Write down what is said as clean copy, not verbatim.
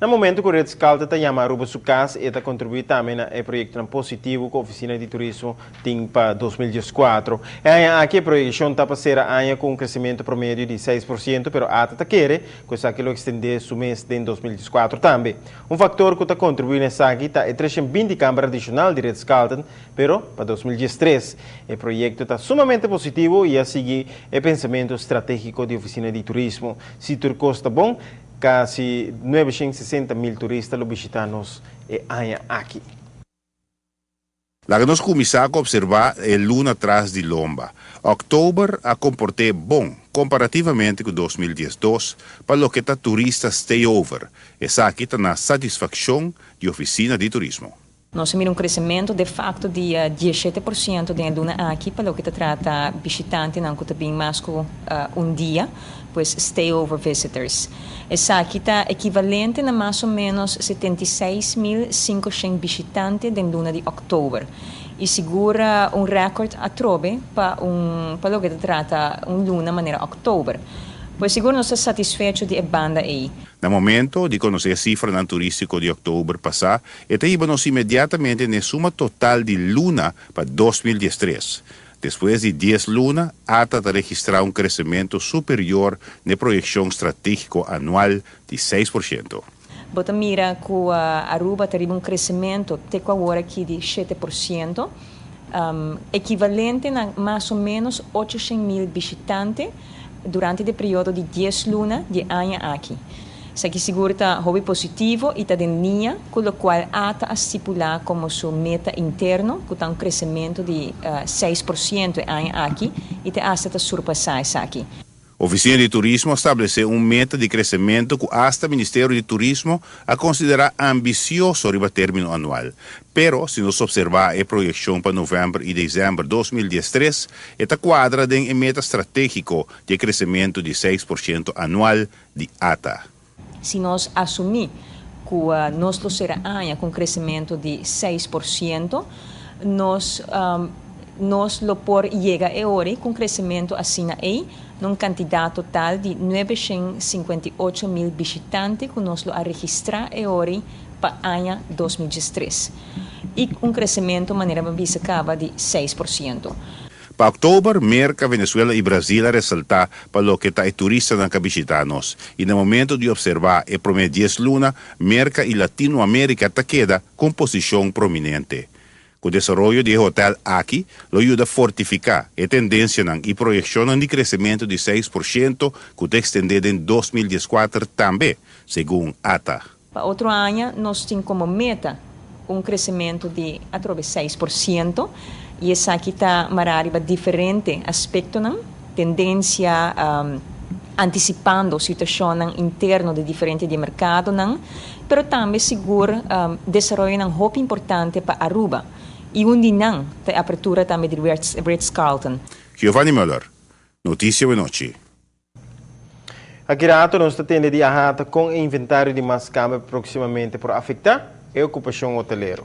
No momento que o Ritz-Carlton está chamando Aruba su casa e está contribuindo também ao projeto positivo que a Oficina de Turismo tem para 2014. Aqui a projeção está para ser com um crescimento promédio de 6%, mas a está querer que aquilo estender o mês de 2014 também. Um fator que está contribuindo nessa aqui é 320 câmaras adicional de Ritz-Carlton, mas para 2013. O projeto está sumamente positivo e a seguir o pensamento estratégico da Oficina de Turismo. Se tudo custa bom, quase 960.000 turistas lo visitanos aqui. La que nos começamos a observar é luna atrás de lomba. Outubro a comportei bom, comparativamente com 2012, para lo que está turista stay over. Essa aqui está na satisfação de Oficina de Turismo. Nós temos crescimento de facto de 17% da luna aqui, para o que trata visitante, não que bem mais que dia, pois stay over visitors. Essa aqui está equivalente a mais ou menos 76.500 visitantes da luna de outubro. E segura recorde a trobe para o que trata luna maneira outubro. Pois seguro não está satisfeito de a banda aí. No momento de conhecer a cifra turística de outubro passado, íbamos imediatamente na suma total de luna para 2013. Depois de 10 lunas, ATA registrar um crescimento superior na projeção estratégica anual de 6%. Bota mira que Aruba teve um crescimento até agora aqui de 7%, equivalente a mais ou menos 800.000 visitantes durante o período de 10 lunas de ano aqui. Isso aqui segura está hobby positivo e está em linha com o qual ATA estipular como sua meta interno, que está um crescimento de 6% ano aqui e está surpassar isso aqui. A Oficina de Turismo estabeleceu meta de crescimento que hasta o Ministério de Turismo a considerar ambicioso para o término anual. Pero, se nós observar a projeção para novembro e dezembro de 2013, está quadra em meta estratégico de crescimento de 6% anual de ATA. Se nós assumir que nós será com crescimento de 6%, nós lo por chega a hora com crescimento assim aí, num quantidade total de 958.000 visitantes que nós a registrar a hora para ano 2013. E um crescimento de maneira acaba de 6%. Para outubro, América, Venezuela e Brasil a ressaltar para o que está turista na visitanos. E no momento de observar o primeiro 10 luna, América e Latinoamérica está queda com posição prominente. O desenvolvimento do hotel aqui lo ajuda a fortificar a tendência e projeção de crescimento de 6% que está estendido em 2014 também, segundo ATA. Para outro ano, nós temos como meta um crescimento de até 6%, e essa aqui está marariba diferente aspecto, tendência anticipando a situação interna de diferente de mercado, pero também segura desenvolvimento muito importante para Aruba. E onde não, a abertura também de Ritz-Carlton. Giovanni Müller, Notícia de Noite. Aqui rato nós temos de com inventário de mais câmara proximamente por afetar a ocupação hoteleira.